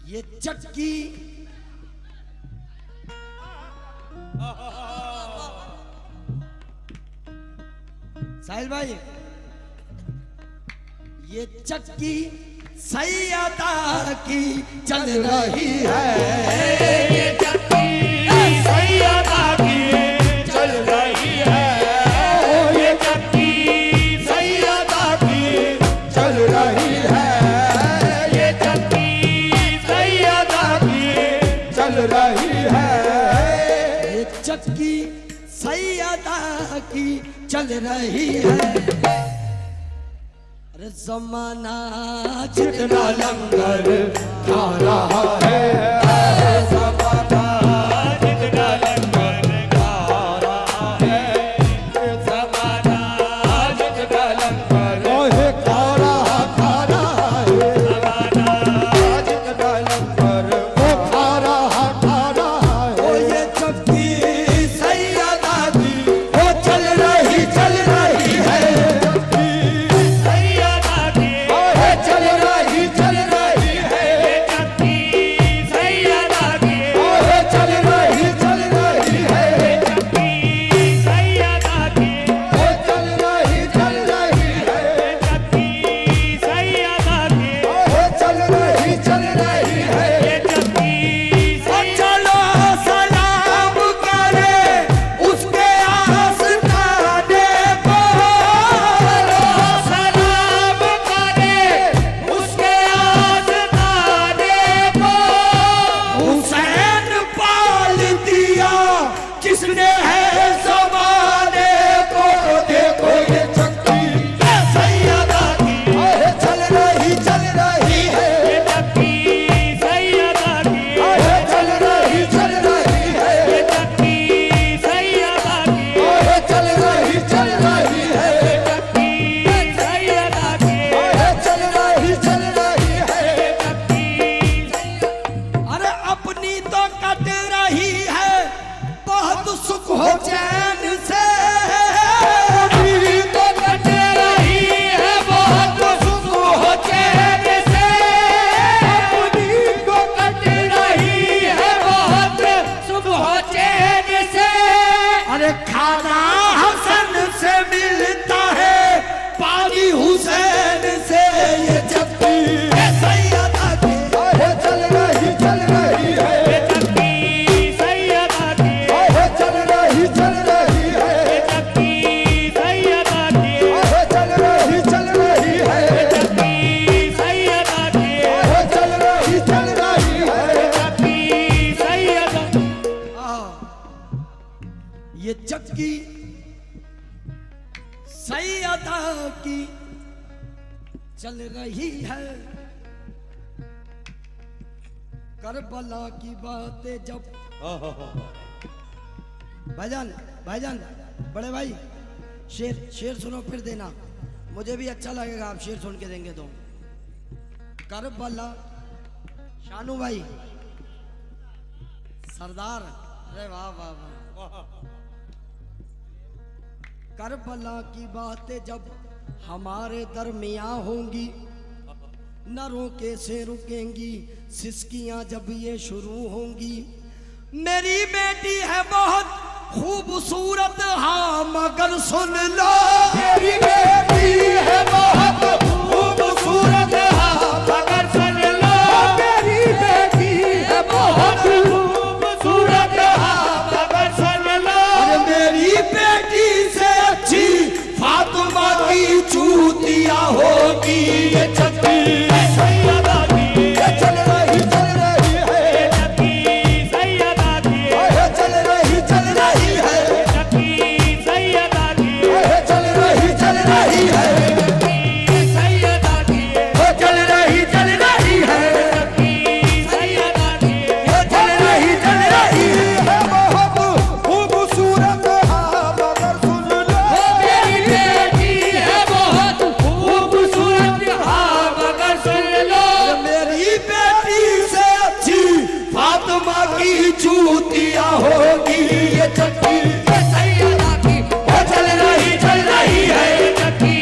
ये चक्की साहिल भाई, ये चक्की सैयदा की चल रही है। ये चक्की सैयदा की चल रही है। ये चक्की सैयदा की चल रही है। ये चक्की सैयदा की चल रही है। ये चक्की सैयदा की चल रही है। अरे ज़माना जितना लंगर खा रहा है, ज़माना जितना लंगर खा रहा है, ज़माना जितना लंगर खा रहा है, ज़माना जितना लंगर वो खा रहा है। ओ ये चक्की सैयदा की वो चल रही है। ये चक्की सैयदा की चल रही है। करबला की बातें जब भाईजान भाईजान बड़े भाई शेर सुनो फिर देना, मुझे भी अच्छा लगेगा आप शेर सुन के देंगे तो। करबला शानू भाई सरदार, अरे वाह वाह वाह। करबला की बातें जब हमारे दरमियां होंगी, न रोके से रुकेंगी सिसकियां जब ये शुरू होंगी। मेरी बेटी है बहुत खूबसूरत, हाँ मगर सुन लो मेरी बेटी है बहुत खूबसूरत, हाँ मगर सुन लो। मेरी बेटी है बहुत खूबसूरत, हाँ मगर सुन लो। अरे मेरी बेटी से अच्छी फातिमा की चूतिया होगी। ये चक्की सैयदा की ये चल रही है। ये चक्की सैयदा की ये चल रही है। ये चक्की सैयदा की ये चल रही है। ये चक्की सैयदा की वो चल रही है। ये चक्की सैयदा की ये चल रही है। बहुत खूबसूरत, हाँ मगर सुन लो। मेरी बेटी है बहुत खूबसूरत, हाँ मगर सुन लो। मेरी बेटी से अच्छी फातिमा की चूतिया होगी। ये चक्की सैयदा की वो चल रही है। ये चक्की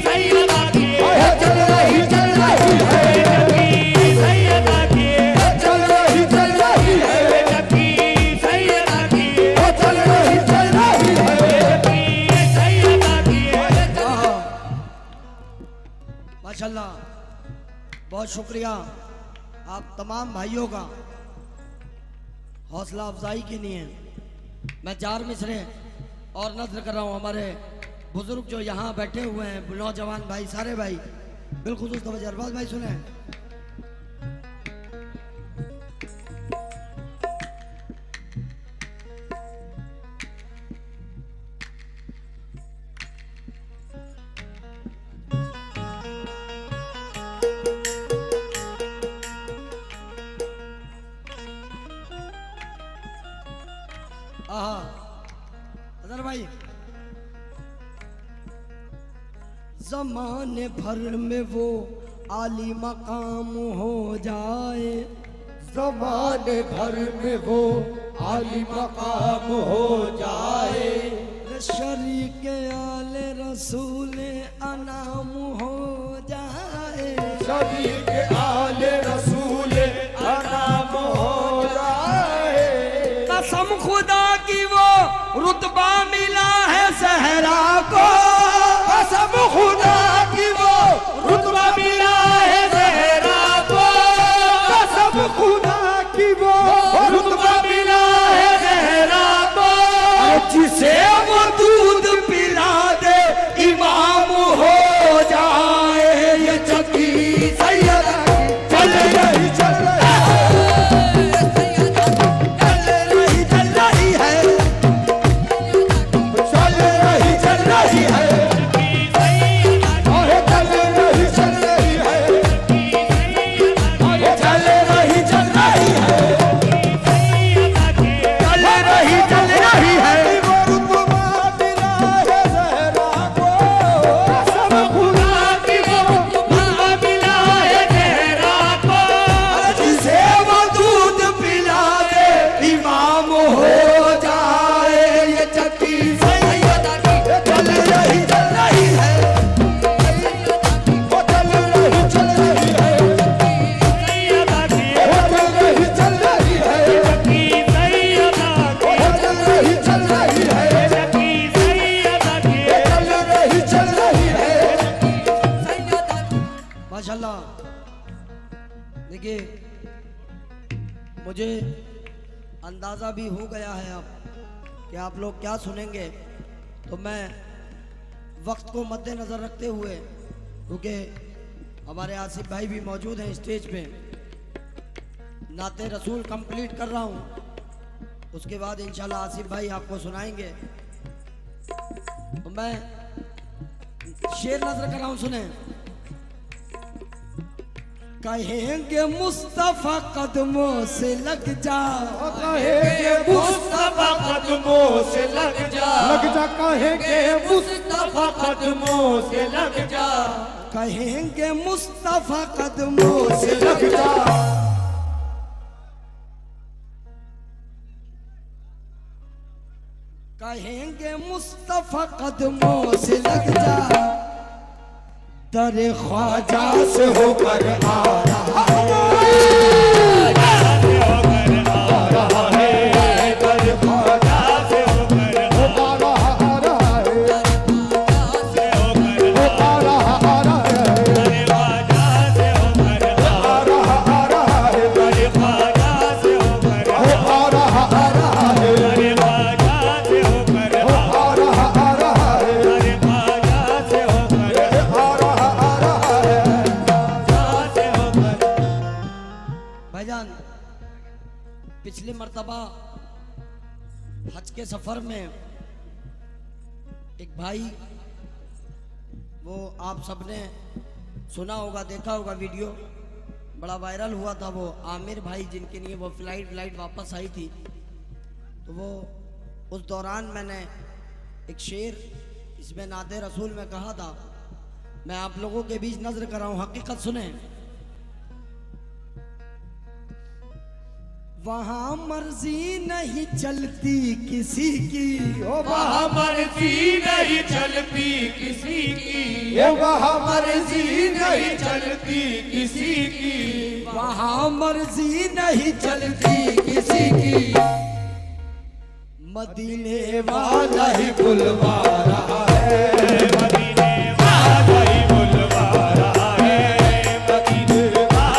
सैयदा की वो चल रही है। ये चक्की सैयदा की चल शुक्रिया आप तमाम भाइयों का हौसला अफजाई के लिए। मैं 4 मिसरे और नज़र कर रहा हूँ हमारे बुजुर्ग जो यहाँ बैठे हुए हैं, नौजवान भाई, सारे भाई बिलखुसूस तवज्जो। अरबाज भाई सुने। अजहर भाई, ज़माने भर में वो आली मकाम हो जाए, ज़माने भर में वो आली मकाम हो जाए, शरीक आले रसूल अनाम हो जाए, शरीक आले रसूल अनाम हो जाए। कसम खुदा की वो रुतबा मिला है सहरा को, कसम खुदा की वो रुतबा मिला है ज़हरा को, कसम खुदा की वो रुतबा मिला है ज़हरा को, जिसे वो दूध पिला दे इमाम हो जाए। ये चक्की सैयदा चल रही चल रही चल रही है, चल रही चल रही है, और चल रही चल रही है, और चल रही चल रही है, चल रही है। वो रुतबा मिला है ज़हरा को, कसम खुदा की वो रुतबा मिला है ज़हरा को, जिसे वो दूध पिला दे इमाम हो जाए। ये चक्की सैयदा की चल रही है, वो चल रही चल रही है, वो चल रही चल रही है, वो चल रही चल रही है, चल रही चल रही है। माशाल्लाह। देखिए, मुझे अंदाज़ा भी हो गया है अब कि आप लोग क्या सुनेंगे, तो मैं वक्त को मद्देनज़र रखते हुए, क्योंकि हमारे आसिफ भाई भी मौजूद हैं स्टेज पे, नाते रसूल कंप्लीट कर रहा हूँ, उसके बाद इंशाल्लाह आसिफ भाई आपको सुनाएंगे। तो मैं शेर नजर कर रहा हूँ, सुने। कहेंगे मुस्तफा कदमों से लग जा, कहेंगे मुस्तफा कदमों से लग जा, कहेंगे मुस्तफा कदमों से लग जा, कहेंगे मुस्तफा कदमों से लग जा, कहेंगे मुस्तफा कदमों से लग जा, दर ख्वाजा से होकर आ रहा है, दर ख्वाजा से होकर आ रहा है, आ रहा आ रहा है, आ रहा आ रहा है, आ रहा आ रहा है, भाईजान। पिछली मर्तबा हज के सफर में एक भाई, वो आप सबने सुना होगा, देखा होगा वीडियो, बड़ा वायरल हुआ था, वो आमिर भाई जिनके लिए वो फ्लाइट वापस आई थी, तो वो उस दौरान मैंने एक शेर इसमें नाते रसूल में कहा था, मैं आप लोगों के बीच नजर कर रहा हूँ, हकीकत सुने। वहाँ मर्जी नहीं चलती किसी की, वहाँ मर्जी नहीं चलती किसी की, वहाँ मर्जी नहीं चलती किसी की, वहाँ मर्जी नहीं चलती किसी की, मदीने वाला ही बुलवा रहा है, मदीने वाला ही बुलवा रहा है, मदीने वाला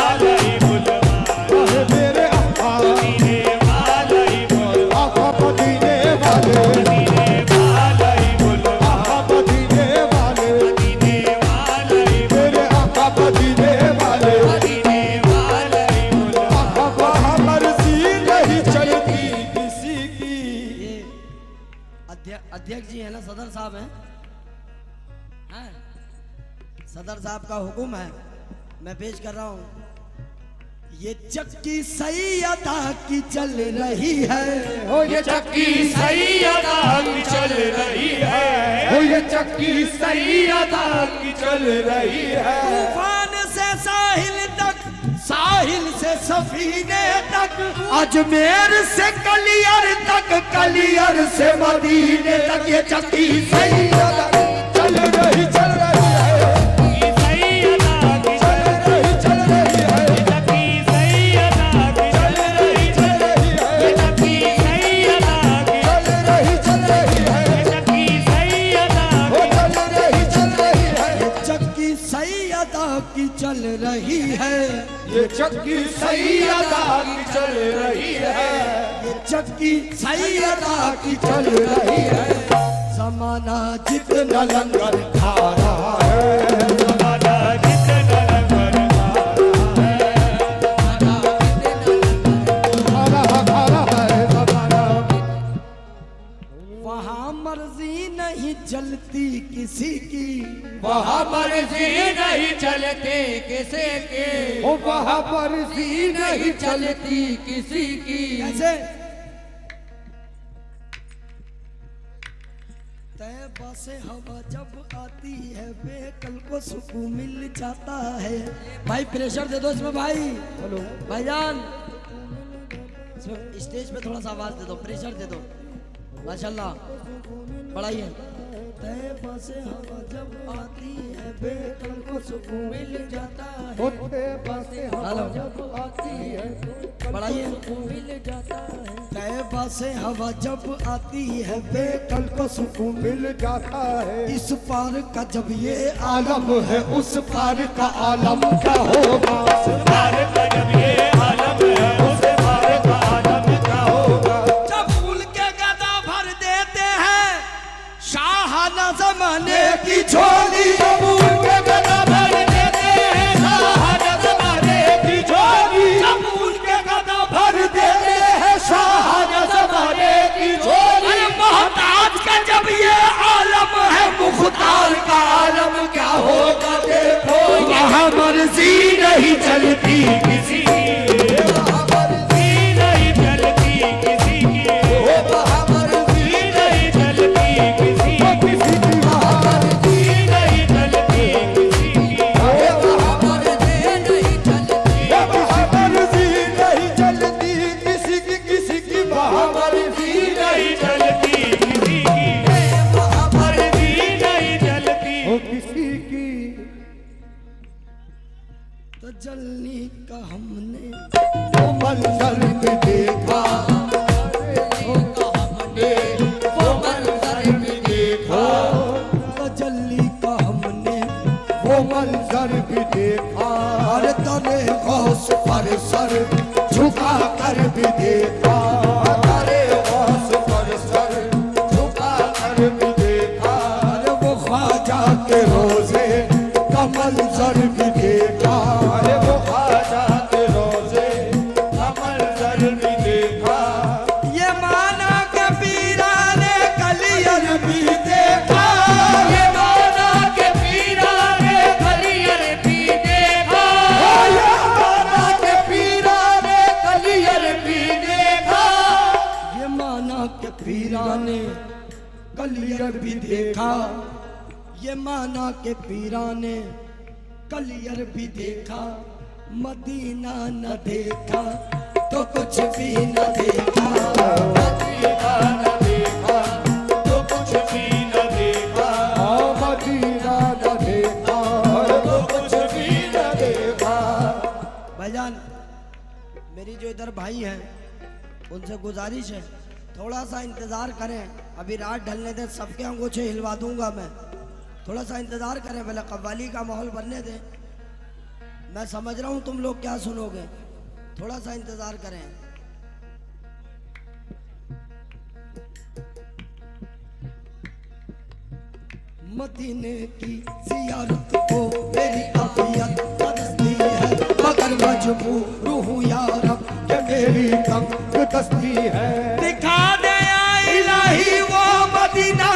अध्यक्ष जी है ना, सदर साहब हैं? सदर साहब का हुक्म है, मैं पेश कर रहा हूँ। ये चक्की सही अदा की चल रही है, हो ये चक्की सही अदा की चल रही है, हो ये चक्की सही अदा की चल रही है। तूफान से साहिल तक, साहिल से सफीने तक, अजमेर से कलियर तक, कलियर से मदीने तक, ये चक्की सही अदा चल रही है। की चल रही है, ये चक्की सही अदा की चल रही है, ये चक्की सही अदा की चल रही है। जमाना जितना लंगर खा रहा है, जमाना जितना लंगर खा रहा है, जमाना वहाँ मर्जी नहीं चलती किसी की, वहाँ मर्जी नहीं चलती किसी की, ओ वहाँ मर्जी नहीं चलती किसी की। कैसे? तैबा से हवा जब आती है, बेकल को सुकून मिल जाता है। भाई प्रेशर दे दो इसमें भाई। हेलो भाईजान, स्टेज पे थोड़ा सा आवाज दे दो, प्रेशर दे दो। माशाल्लाह बढ़ाइए। तैबा से हवा जब आती है, बेकल को सुकून मिल जाता है। तैबा से हवा जब आती है, बढ़ाइए। मिल जाता है। तैबा से हवा जब आती है, बेकल को सुकून मिल जाता है। इस पार का जब ये आलम है, उस पार का आलम क्या होगा? उस पार का जब ये आलम है, उस पार का आलम क्या होगा? जब फूल के गदा भर देते हैं शाहाना ज़माने की झोली, जब फूल के गदा भर देते हैं शाहाना ज़माने की झोली, जब फूल के गदा भर देते हैं शाहाना ज़माने की झोली। मोहताज का जब ये आलम है, मुख्तार का आलम क्या होगा देखो। वहाँ मर्जी नहीं चलती किसी की, वहाँ मर्जी नहीं चलती किसी की, वहाँ मर्जी नहीं चलती किसी की, वहाँ मर्जी नहीं चलती किसी की, वहाँ मर्जी नहीं चलती, वहाँ मर्जी नहीं चलती किसी की, किसी की वहाँ मर्जी नहीं चलती किसी की, वहाँ मर्जी नहीं चलती किसी की। तजल्ली का हमने वो मंजर भी देखा, वो मंजर भी देखा, तजल्ली का हमने वो मंजर भी देखा। अरे तने गौस पर सर झुका कर भी देखा, अरे गौस पर सर झुका कर भी देखा। अरे वो ख्वाजा के रोजे का मंजर भी देखा, अरे वो ख्वाजा के रोजे का मंजर भी देखा। ये माना के पीराने कलियर भी देखा, ये माना के पीराने कलियर भी देखा, ये माना के पीराने कलियर भी देखा। ये माना के पीराने कलियर भी देखा, ये माना के पीराने कलियर भी देखा। मदीना न देखा तो कुछ भी न देखा, मदीना न देखा तो कुछ भी न देखा, मदीना न देखा तो कुछ भी न देखा। भाईजान मेरी जो इधर भाई हैं उनसे गुजारिश है, थोड़ा सा इंतज़ार करें, अभी रात ढलने दें, सबके अंगूठे हिलवा दूंगा मैं। थोड़ा सा इंतज़ार करें, पहले कव्वाली का माहौल बनने दें। मैं समझ रहा हूँ तुम लोग क्या सुनोगे, थोड़ा सा इंतज़ार करें। मदीने की ज़ियारत को मेरी अफ़ियत बरसती है, मगर मजबूर हूँ यार कि मेरी तंग दस्ती है। दिखा दे या इलाही वो मदीना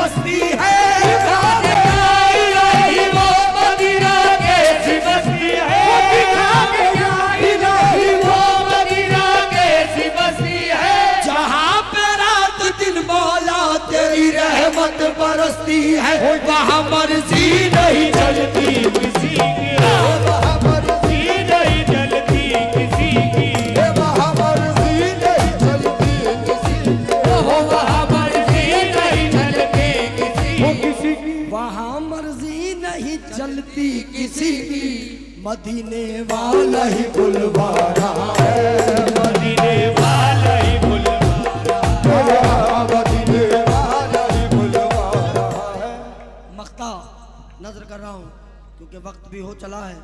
बस्ती है, दिखा दे या इलाही वो मदीना कैसी बस्ती है, दिखा दे या इलाही वो मदीना कैसी बस्ती है, जहाँ पे रात दिन मौला तेरी रहमत बरसती है, वहाँ मर्जी नहीं चलती किसी की, वहाँ मर्जी नहीं चलती किसी की, वहाँ मर्जी नहीं चलती किसी की, वहाँ मर्जी नहीं चलती किसी की, वहाँ मर्जी नहीं चलती किसी की, मदीने वाला ही बुलवाना है, मदीने वाला ही बुलवाना है, मदीने वाला ही बुलवाना है। मख्ता नजर कर रहा हूँ क्योंकि वक्त भी हो चला है।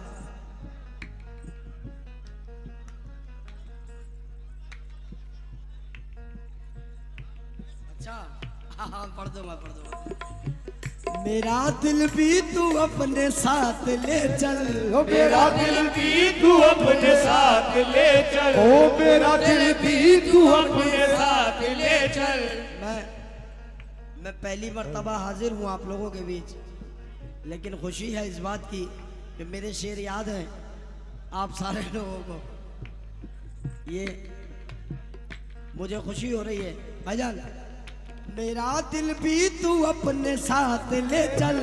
अच्छा हाँ पढ़ दूंगा पढ़ दूंगा। मेरा दिल भी तू अपने साथ ले चल, ओ मेरा दिल भी तू अपने साथ ले चल, ओ मेरा दिल भी तू अपने साथ ले चल। मैं पहली मर्तबा हाजिर हूँ आप लोगों के बीच, लेकिन खुशी है इस बात की कि मेरे शेर याद हैं आप सारे लोगों को, ये मुझे खुशी हो रही है भाईजान। मेरा दिल भी तू अपने साथ ले चल,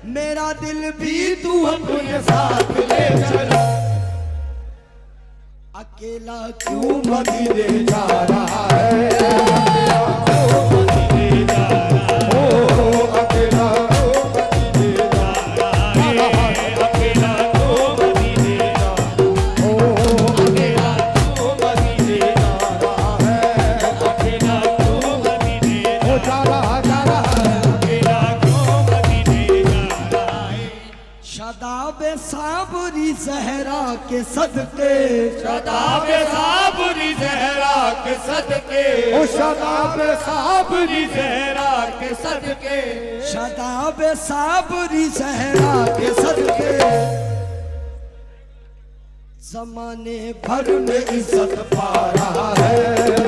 मेरा दिल भी तू अपने साथ ले चल, अकेला क्यों मदीने जा रहा है, मदीने जा रहा है, ओ अकेला क्यों मदीने जा रहा है, अकेला क्यों मदीने जा रहा है, ओ अकेला क्यों मदीने जा रहा है, अकेला क्यों मदीने जा रहा है, अकेला क्यों मदीने जा रहा है। शदाबे साबरी सहरा के सदके, शदाबे साबरी ज़हरा के सदके, ओ शदाबे साबरी ज़हरा के सदके, शदाबे साबरी सहरा के सदके, जमाने भर घर में इज्जत पा रहा है,